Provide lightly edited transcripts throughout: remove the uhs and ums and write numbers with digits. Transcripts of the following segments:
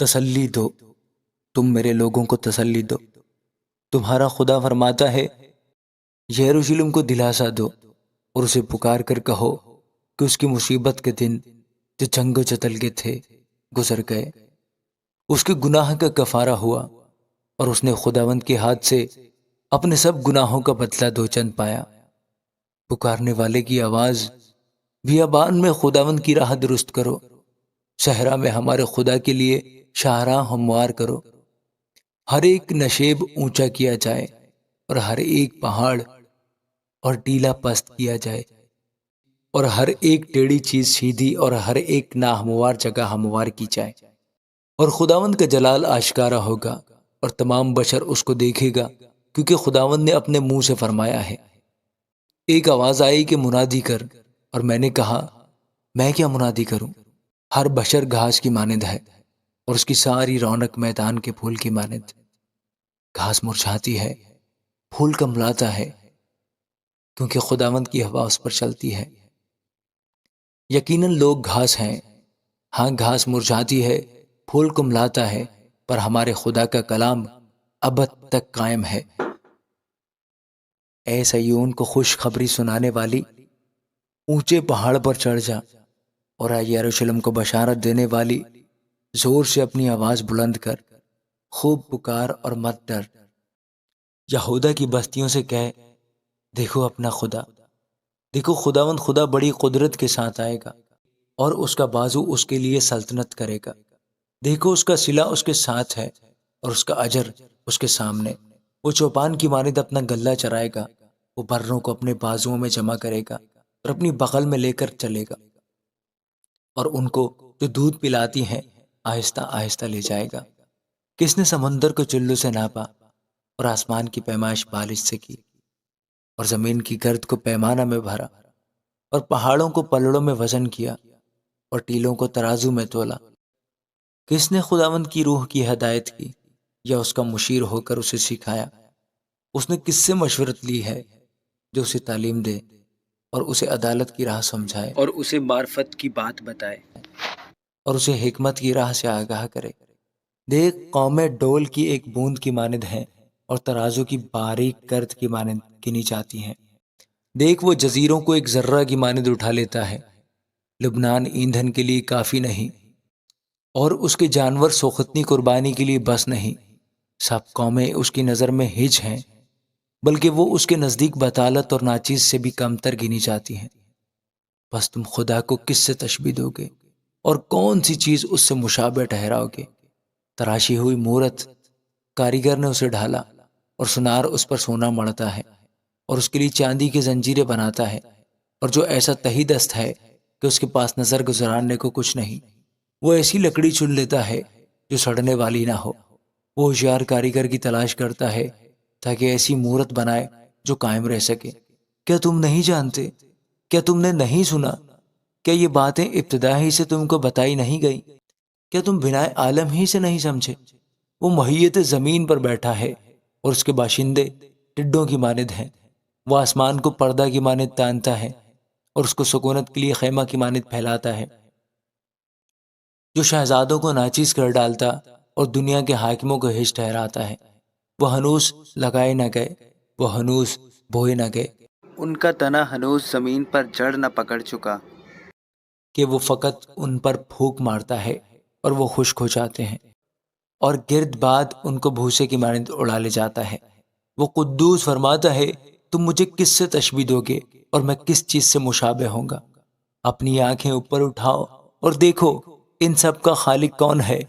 تسلی دو، تم میرے لوگوں کو تسلی دو۔ تمہارا خدا فرماتا ہے، یروشلم کو دلاسا دو اور اسے پکار کر کہو کہ اس کی مصیبت کے دن جو جنگ و جدل کے تھے گزر گئے، اس کے گناہ کا کفارہ ہوا اور اس نے خداوند کے ہاتھ سے اپنے سب گناہوں کا بدلہ دوچند پایا۔ پکارنے والے کی آواز، بیابان میں خداوند کی راہ درست کرو، صحرا میں ہمارے خدا کے لیے شاہراہ ہموار کرو۔ ہر ایک نشیب اونچا کیا جائے اور ہر ایک پہاڑ اور ٹیلا پست کیا جائے، اور ہر ایک ٹیڑھی چیز سیدھی اور ہر ایک ناہموار جگہ ہموار کی جائے۔ اور خداوند کا جلال آشکارا ہوگا اور تمام بشر اس کو دیکھے گا، کیونکہ خداوند نے اپنے منہ سے فرمایا ہے۔ ایک آواز آئی کہ منادی کر، اور میں نے کہا میں کیا منادی کروں؟ ہر بشر گھاس کی مانند ہے اور اس کی ساری رونق میدان کے پھول کی مانند۔ گھاس مرجھاتی ہے، پھول کملاتا ہے، کیونکہ خداوند کی ہوا اس پر چلتی ہے۔ یقیناً لوگ گھاس ہیں، ہاں گھاس مرجھاتی ہے، پھول کملاتا ہے، پر ہمارے خدا کا کلام ابد تک قائم ہے۔ اے سیون کو خوشخبری سنانے والی، اونچے پہاڑ پر چڑھ جا، اور اے یروشلم کو بشارت دینے والی، زور سے اپنی آواز بلند کر، خوب پکار اور مت ڈر۔ یہودا کی بستیوں سے کہہ، دیکھو اپنا خدا، دیکھو خداوند خدا بڑی قدرت کے ساتھ آئے گا، اور اس کا بازو اس کے لیے سلطنت کرے گا۔ دیکھو اس کا صلہ اس کے ساتھ ہے اور اس کا اجر اس کے سامنے۔ وہ چوپان کی مانند اپنا گلہ چرائے گا، وہ بروں کو اپنے بازوؤں میں جمع کرے گا اور اپنی بغل میں لے کر چلے گا، اور ان کو جو دودھ پلاتی ہیں آہستہ آہستہ لے جائے گا۔ کس نے سمندر کو چلو سے ناپا اور آسمان کی پیمائش بالش سے کی، اور زمین کی گرد کو پیمانہ میں بھرا، اور پہاڑوں کو پلڑوں میں وزن کیا، اور ٹیلوں کو ترازو میں تولا؟ کس نے خداوند کی روح کی ہدایت کی یا اس کا مشیر ہو کر اسے سکھایا؟ اس نے کس سے مشورت لی ہے جو اسے تعلیم دے اور اسے عدالت کی راہ سمجھائے، اور اسے معرفت کی بات بتائے، اور اسے حکمت کی راہ سے آگاہ کرے؟ دیکھ قومیں ڈول کی ایک بوند کی مانند ہیں اور ترازو کی باریک گرد کی مانند گنی جاتی ہیں۔ دیکھ وہ جزیروں کو ایک ذرہ کی مانند اٹھا لیتا ہے۔ لبنان ایندھن کے لیے کافی نہیں، اور اس کے جانور سوختنی قربانی کے لیے بس نہیں۔ سب قومیں اس کی نظر میں ہج ہیں، بلکہ وہ اس کے نزدیک بطالت اور ناچیز سے بھی کم تر گنی جاتی ہیں۔ بس تم خدا کو کس سے تشبیہ دو گے، اور کون سی چیز اس سے مشابہ ٹھہراؤ گے؟ تراشی ہوئی مورت کاریگر نے اسے ڈھالا، اور سنار اس پر سونا مڑتا ہے، اور اس کے لیے چاندی کی زنجیریں بناتا ہے، اور جو ایسا تہی دست ہے کہ اس کے پاس نظر گزارنے کو کچھ نہیں۔ وہ ایسی لکڑی چن لیتا ہے جو سڑنے والی نہ ہو۔ وہ ہوشیار کاریگر کی تلاش کرتا ہے تاکہ ایسی مورت بنائے جو قائم رہ سکے۔ کیا تم نہیں جانتے؟ کیا تم نے نہیں سنا؟ کیا یہ باتیں ابتدا ہی سے تم کو بتائی نہیں گئی؟ کیا تم بنائے عالم ہی سے نہیں سمجھے؟ وہ مہیت زمین پر بیٹھا ہے اور اس کے باشندے ٹڈوں کی مانند ہیں۔ وہ آسمان کو پردہ کی مانند تانتا ہے اور اس کو سکونت کے لیے خیمہ کی مانند پھیلاتا ہے، جو شہزادوں کو ناچیز کر ڈالتا اور دنیا کے حاکموں کو ہج ٹھہراتا ہے۔ وہ ہنوز لگائے نہ گئے، وہ ہنوز بوئے نہ گئے، ان کا تنا ہنوز زمین پر جڑ نہ پکڑ چکا کہ وہ فقط ان پر پھونک مارتا ہے اور وہ خشک ہو جاتے ہیں، اور گرد باد ان کو بھوسے کی مانند اڑا لے جاتا ہے۔ وہ قدوس فرماتا ہے، تم مجھے کس سے تشبیہ دو گے اور میں کس چیز سے مشابہ ہوں گا؟ اپنی آنکھیں اوپر اٹھاؤ اور دیکھو ان سب کا خالق کون ہے؟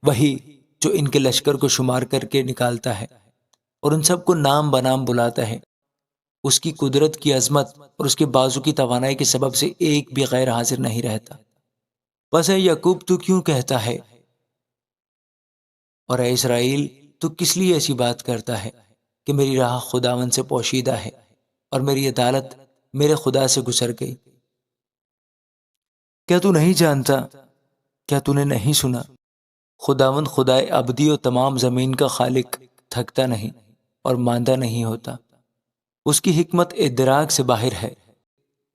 وہی جو ان کے لشکر کو شمار کر کے نکالتا ہے اور ان سب کو نام بنام بلاتا ہے۔ اس کی قدرت کی عظمت اور اس کے بازو کی توانائی کے سبب سے ایک بھی غیر حاضر نہیں رہتا۔ بس اے یعقوب تو کیوں کہتا ہے، اور اے اسرائیل تو کس لیے ایسی بات کرتا ہے کہ میری راہ خداوند سے پوشیدہ ہے اور میری عدالت میرے خدا سے گزر گئی؟ کیا تو نہیں جانتا؟ کیا تو نے نہیں سنا؟ خداوند خدائے ابدی و تمام زمین کا خالق تھکتا نہیں اور ماندہ نہیں ہوتا۔ اس کی حکمت ادراک سے باہر ہے۔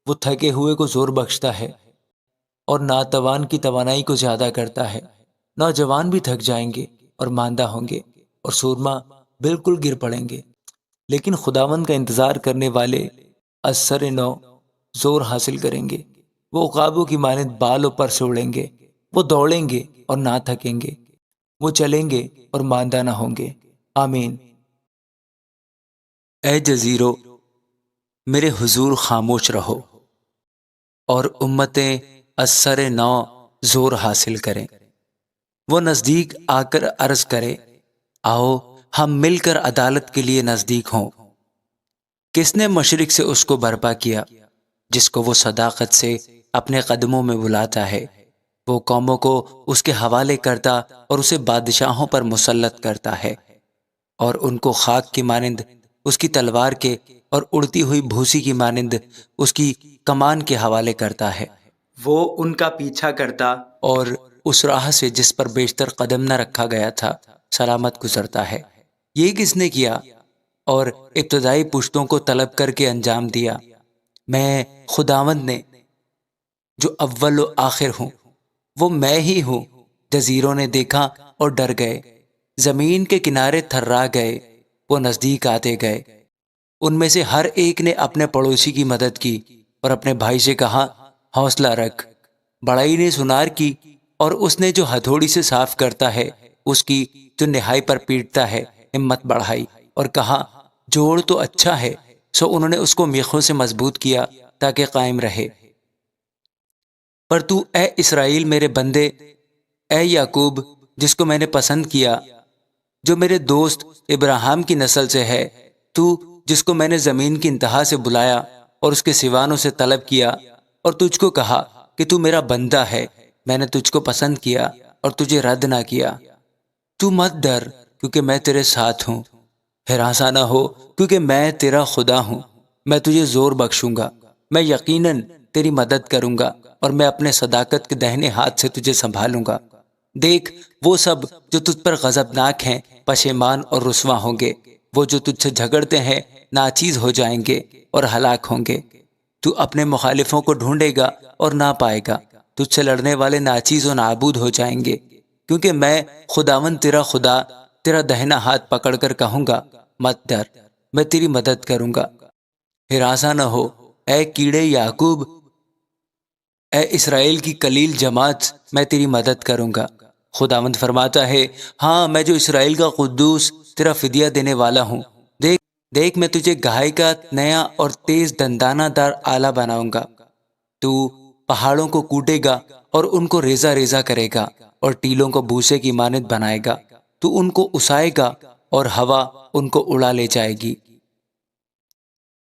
وہ تھکے ہوئے کو زور بخشتا ہے اور ناتوان کی توانائی کو زیادہ کرتا ہے۔ نوجوان بھی تھک جائیں گے اور ماندہ ہوں گے اور سورما بالکل گر پڑیں گے، لیکن خداوند کا انتظار کرنے والے اثر نو زور حاصل کریں گے۔ وہ عقابوں کی مانند بالوں پر سے اڑیں گے، وہ دوڑیں گے اور نہ تھکیں گے، وہ چلیں گے اور ماندہ نہ ہوں گے۔ آمین۔ اے جزیرو، میرے حضور خاموش رہو، اور امتیں اثر نو زور حاصل کریں۔ وہ نزدیک آ کر عرض کرے، آؤ ہم مل کر عدالت کے لیے نزدیک ہوں۔ کس نے مشرق سے اس کو برپا کیا، جس کو وہ صداقت سے اپنے قدموں میں بلاتا ہے؟ وہ قوموں کو اس کے حوالے کرتا اور اسے بادشاہوں پر مسلط کرتا ہے، اور ان کو خاک کی مانند اس کی تلوار کے اور اڑتی ہوئی بھوسی کی مانند اس کی کمان کے حوالے کرتا ہے۔ وہ ان کا پیچھا کرتا اور اس راہ سے جس پر بیشتر قدم نہ رکھا گیا تھا سلامت گزرتا ہے۔ یہ کس نے کیا اور ابتدائی پشتوں کو طلب کر کے انجام دیا؟ میں خداوند نے، جو اول و آخر ہوں، وہ میں ہی ہوں۔ جزیروں نے دیکھا اور ڈر گئے، زمین کے کنارے تھرا گئے، وہ نزدیک آتے گئے۔ ان میں سے ہر ایک نے اپنے پڑوسی کی مدد کی اور اپنے بھائی سے کہا، حوصلہ رکھ۔ بڑائی نے سنار کی، اور اس نے جو ہتھوڑی سے صاف کرتا ہے اس کی جو نہائی پر پیٹتا ہے ہمت بڑھائی، اور کہا، جوڑ تو اچھا ہے۔ سو انہوں نے اس کو میخوں سے مضبوط کیا تاکہ قائم رہے۔ پر تو اے اسرائیل میرے بندے، اے یعقوب جس کو میں نے پسند کیا، جو میرے دوست ابراہیم کی نسل سے ہے، تو جس کو میں نے زمین کی انتہا سے بلایا اور اس کے سیوانوں سے طلب کیا، اور تجھ کو کہا کہ تو میرا بندہ ہے، میں نے تجھ کو پسند کیا اور تجھے رد نہ کیا۔ تو مت ڈر، کیونکہ میں تیرے ساتھ ہوں، ہراساں نہ ہو، کیونکہ میں تیرا خدا ہوں۔ میں تجھے زور بخشوں گا، میں یقیناً تیری مدد کروں گا، اور میں اپنے صداقت کے دہنے ہاتھ سے تجھے سنبھالوں گا۔ دیکھ، وہ سب جو تجھ پر غضبناک ہیں پشیمان اور رسواں ہوں گے، وہ جو تجھ سے جھگڑتے ہیں ناچیز ہو جائیں گے اور ہلاک ہوں گے۔ تو اپنے مخالفوں کو ڈھونڈے گا اور نہ پائے گا، تجھ سے لڑنے والے ناچیز و نابود ہو جائیں گے، کیونکہ میں خداوند تیرا خدا تیرا دہنا ہاتھ پکڑ کر کہوں گا، مت ڈر، میں تیری مدد کروں گا۔ ہراساں نہ ہو، اے کیڑے یعقوب، اے اسرائیل کی قلیل جماعت، میں تیری مدد کروں گا۔ خداوند فرماتا ہے، ہاں، میں جو اسرائیل کا قدوس تیرا فدیہ دینے والا ہوں۔ دیکھ میں تجھے گہائی کا نیا اور تیز دندانہ دار آلہ بناؤں گا۔ تو پہاڑوں کو کوٹے گا اور ان کو ریزہ ریزہ کرے گا، اور ٹیلوں کو بھوسے کی مانند بنائے گا۔ تو ان کو اسائے گا اور ہوا ان کو اڑا لے جائے گی،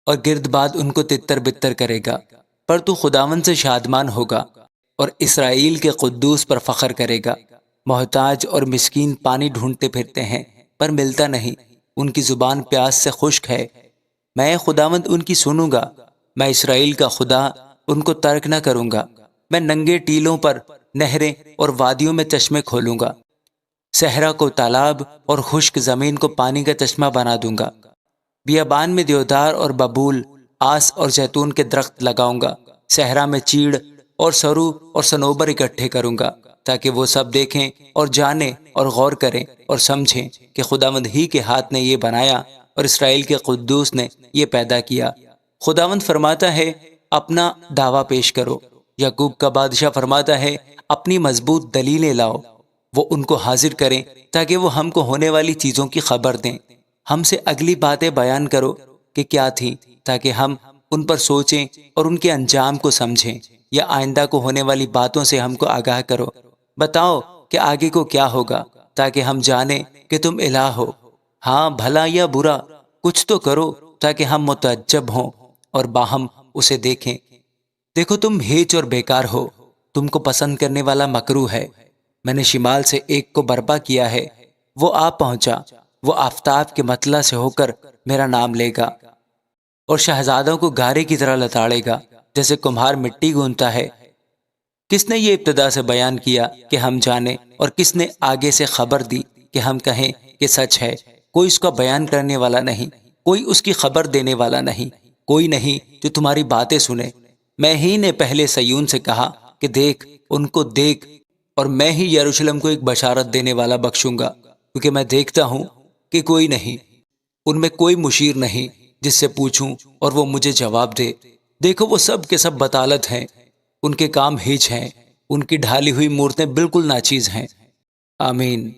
اور گرد باد ان کو تتر بتر کرے گا۔ پر تو خداوند سے شادمان ہوگا اور اسرائیل کے قدوس پر فخر کرے گا۔ محتاج اور مسکین پانی ڈھونڈتے پھرتے ہیں پر ملتا نہیں، ان کی زبان پیاس سے خشک ہے۔ میں خداوند ان کی سنوں گا، میں اسرائیل کا خدا ان کو ترک نہ کروں گا۔ میں ننگے ٹیلوں پر نہریں اور وادیوں میں چشمے کھولوں گا، صحرا کو تالاب اور خشک زمین کو پانی کا چشمہ بنا دوں گا۔ بیابان میں دیودار اور ببول، آس اور زیتون کے درخت لگاؤں گا۔ صحرا میں چیڑ اور سرو اور صنوبر اکٹھے کروں گا، تاکہ وہ سب دیکھیں اور جانیں اور غور کریں اور سمجھیں کہ خداوند ہی کے ہاتھ نے یہ بنایا اور اسرائیل کے قدوس نے یہ پیدا کیا۔ خداوند فرماتا ہے، اپنا دعویٰ پیش کرو۔ یعقوب کا بادشاہ فرماتا ہے، اپنی مضبوط دلیلیں لاؤ۔ وہ ان کو حاضر کریں تاکہ وہ ہم کو ہونے والی چیزوں کی خبر دیں۔ ہم سے اگلی باتیں بیان کرو کہ کیا تھیں، تاکہ ہم ان پر سوچیں اور ان کے انجام کو سمجھیں، یا آئندہ کو ہونے والی باتوں سے ہم کو آگاہ کرو۔ بتاؤ کہ آگے کو کیا ہوگا، تاکہ ہم جانیں کہ تم الہ ہو۔ ہاں، بھلا یا برا کچھ تو کرو، تاکہ ہم متعجب ہوں اور باہم اسے دیکھیں۔ دیکھو، تم ہیچ اور بیکار ہو، تم کو پسند کرنے والا مکروہ ہے۔ میں نے شمال سے ایک کو برپا کیا ہے، وہ آ پہنچا، وہ آفتاب کے مطلع سے ہو کر میرا نام لے گا، اور شہزادوں کو گارے کی طرح لتاڑے گا، جیسے کمہار مٹی گونتا ہے۔ کس نے یہ ابتدا سے بیان کیا کہ ہم جانیں، اور کس نے آگے سے خبر دی کہ ہم کہیں کہ سچ ہے؟ کوئی اس کا بیان کرنے والا نہیں، کوئی اس کی خبر دینے والا نہیں، کوئی نہیں جو تمہاری باتیں سنے۔ میں ہی نے پہلے سیون سے کہا کہ دیکھ، ان کو دیکھ، اور میں ہی یروشلم کو ایک بشارت دینے والا بخشوں گا، کیونکہ میں دیکھتا ہوں کہ کوئی نہیں، ان میں کوئی مشیر نہیں جس سے پوچھوں اور وہ مجھے جواب دے۔ دیکھو وہ سب کے سب بطالت ہیں، ان کے کام ہیچ ہیں، ان کی ڈھالی ہوئی مورتیں بالکل ناچیز ہیں۔ آمین۔